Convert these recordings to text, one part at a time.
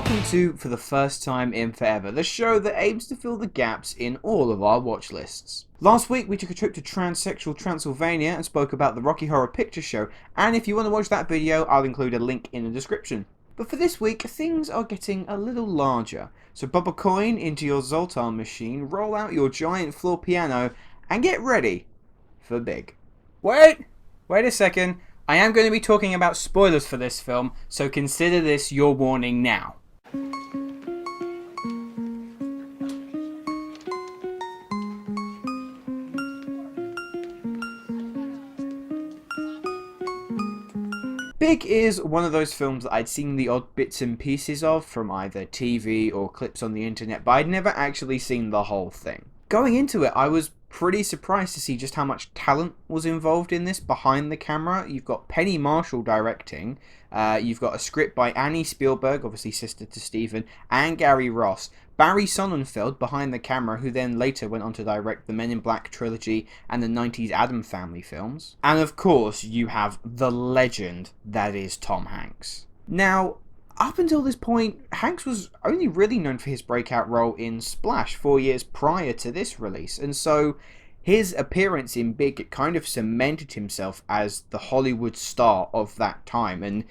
Welcome to For the First Time in Forever, the show that aims to fill the gaps in all of our watch lists. Last week we took a trip to transsexual Transylvania and spoke about the Rocky Horror Picture Show, and if you want to watch that video, I'll include a link in the description. But for this week, things are getting a little larger, so pop a coin into your Zoltar machine, roll out your giant floor piano, and get ready for big. Wait a second. I am going to be talking about spoilers for this film, so consider this your warning now. Big is one of those films that I'd seen the odd bits and pieces of from either TV or clips on the internet, but I'd never actually seen the whole thing. Going into it, I was pretty surprised to see just how much talent was involved in this behind the camera. You've got Penny Marshall directing, you've got a script by Annie Spielberg, obviously sister to Steven, and Gary Ross. Barry Sonnenfeld behind the camera, who then later went on to direct the Men in Black trilogy and the 90s Addams Family films. And of course, you have the legend that is Tom Hanks. Now, up until this point, Hanks was only really known for his breakout role in Splash 4 years prior to this release, and so his appearance in Big kind of cemented himself as the Hollywood star of that time, and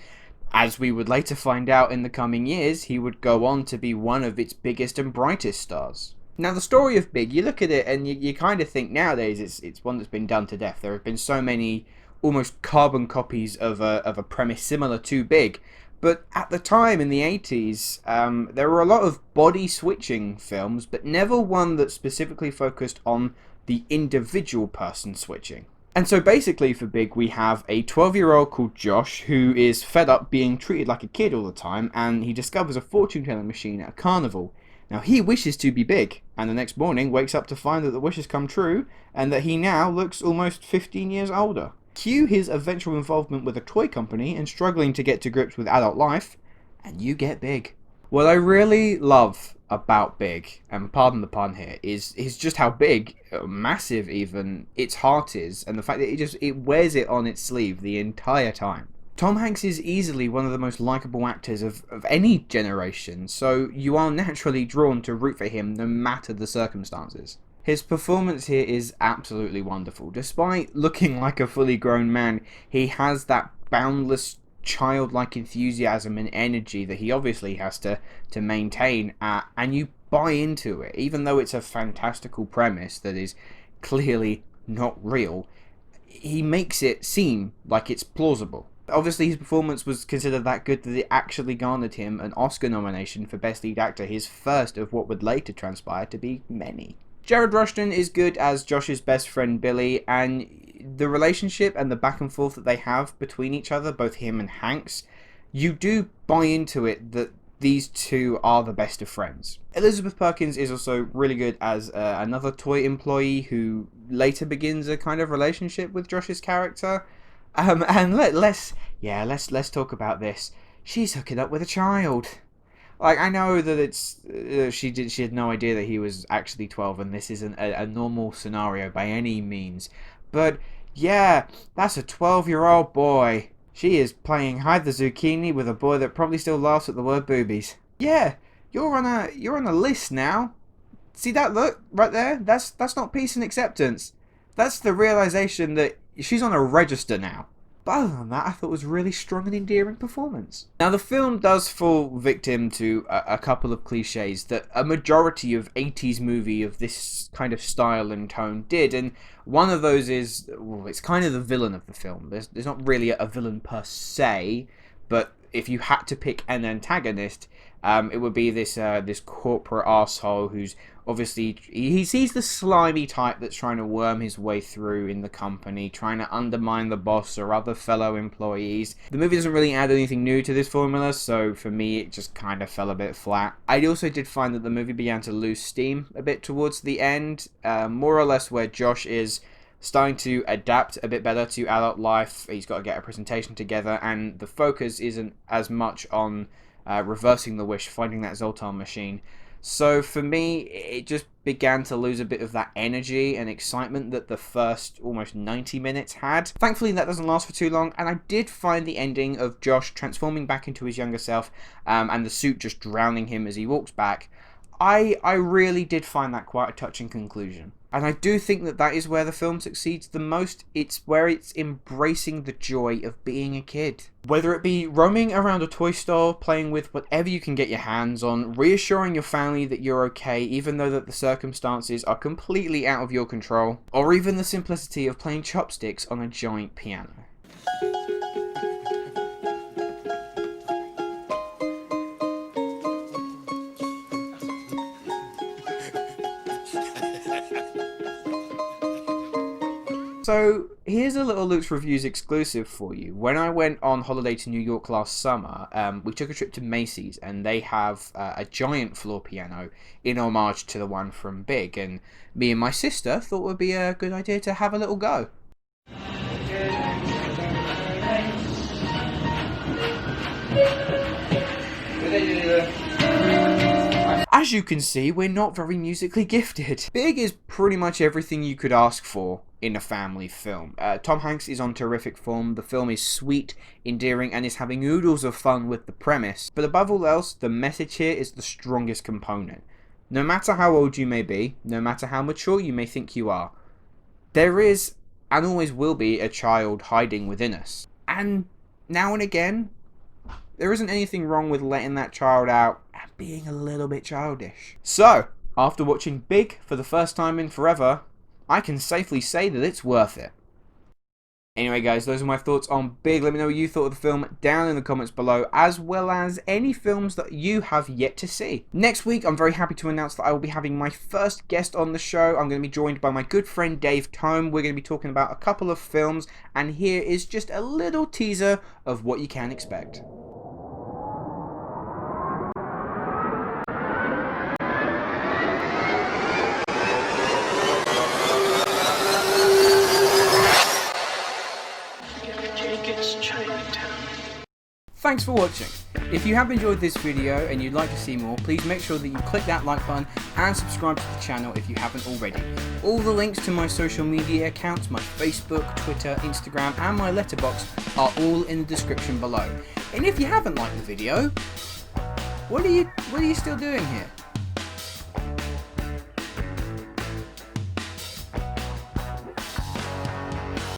as we would later find out in the coming years, he would go on to be one of its biggest and brightest stars. Now, the story of Big, you look at it and you kind of think nowadays it's one that's been done to death. There have been so many almost carbon copies of a premise similar to Big. But at the time, in the 80s, there were a lot of body-switching films, but never one that specifically focused on the individual person switching. And so basically for Big, we have a 12-year-old called Josh who is fed up being treated like a kid all the time, and he discovers a fortune-telling machine at a carnival. Now, he wishes to be big, and the next morning wakes up to find that the wish has come true, and that he now looks almost 15 years older. Cue his eventual involvement with a toy company and struggling to get to grips with adult life, and you get Big. What I really love about Big, and pardon the pun here, is just how big, massive even, its heart is, and the fact that it wears it on its sleeve the entire time. Tom Hanks is easily one of the most likeable actors of any generation, so you are naturally drawn to root for him no matter the circumstances. His performance here is absolutely wonderful. Despite looking like a fully grown man, he has that boundless childlike enthusiasm and energy that he obviously has to maintain, and you buy into it. Even though it's a fantastical premise that is clearly not real, he makes it seem like it's plausible. Obviously, his performance was considered that good that it actually garnered him an Oscar nomination for Best Lead Actor, his first of what would later transpire to be many. Jared Rushton is good as Josh's best friend Billy, and the relationship and the back and forth that they have between each other, both him and Hanks, you do buy into it that these two are the best of friends. Elizabeth Perkins is also really good as another toy employee who later begins a kind of relationship with Josh's character. And let's talk about this. She's hooking up with a child. Like, I know that it's she had no idea that he was actually 12, and this isn't a normal scenario by any means. But yeah, that's a 12-year-old boy. She is playing hide the zucchini with a boy that probably still laughs at the word boobies. Yeah, you're on a list now. See that look right there? That's not peace and acceptance. That's the realization that she's on a register now. But other than that, I thought it was a really strong and endearing performance. Now, the film does fall victim to a couple of cliches that a majority of 80s movie of this kind of style and tone did, and one of those is, well, it's kind of the villain of the film. There's not really a villain per se, but if you had to pick an antagonist, it would be this corporate arsehole who's obviously, he's the slimy type that's trying to worm his way through in the company, trying to undermine the boss or other fellow employees. The movie doesn't really add anything new to this formula, so for me it just kind of fell a bit flat. I also did find that the movie began to lose steam a bit towards the end, more or less where Josh is starting to adapt a bit better to adult life. He's got to get a presentation together, and the focus isn't as much on reversing the wish, finding that Zoltan machine. So for me, it just began to lose a bit of that energy and excitement that the first almost 90 minutes had. Thankfully, that doesn't last for too long, and I did find the ending of Josh transforming back into his younger self, and the suit just drowning him as he walks back. I really did find that quite a touching conclusion. And I do think that that is where the film succeeds the most. It's where it's embracing the joy of being a kid. Whether it be roaming around a toy store, playing with whatever you can get your hands on, reassuring your family that you're okay even though that the circumstances are completely out of your control, or even the simplicity of playing chopsticks on a giant piano. So here's a little Luke's Reviews exclusive for you. When I went on holiday to New York last summer, we took a trip to Macy's, and they have a giant floor piano in homage to the one from Big, and me and my sister thought it would be a good idea to have a little go. As you can see, we're not very musically gifted. Big is pretty much everything you could ask for in a family film. Tom Hanks is on terrific form, the film is sweet, endearing, and is having oodles of fun with the premise. But above all else, the message here is the strongest component. No matter how old you may be, no matter how mature you may think you are, there is, and always will be, a child hiding within us. And now and again, there isn't anything wrong with letting that child out and being a little bit childish. So, after watching Big for the first time in forever, I can safely say that it's worth it. Anyway guys, those are my thoughts on Big. Let me know what you thought of the film down in the comments below, as well as any films that you have yet to see. Next week, I'm very happy to announce that I will be having my first guest on the show. I'm going to be joined by my good friend Dave Tome. We're going to be talking about a couple of films, and here is just a little teaser of what you can expect. Thanks for watching. If you have enjoyed this video and you'd like to see more, please make sure that you click that like button and subscribe to the channel if you haven't already. All the links to my social media accounts, my Facebook, Twitter, Instagram and my letterbox are all in the description below. And if you haven't liked the video, what are you still doing here?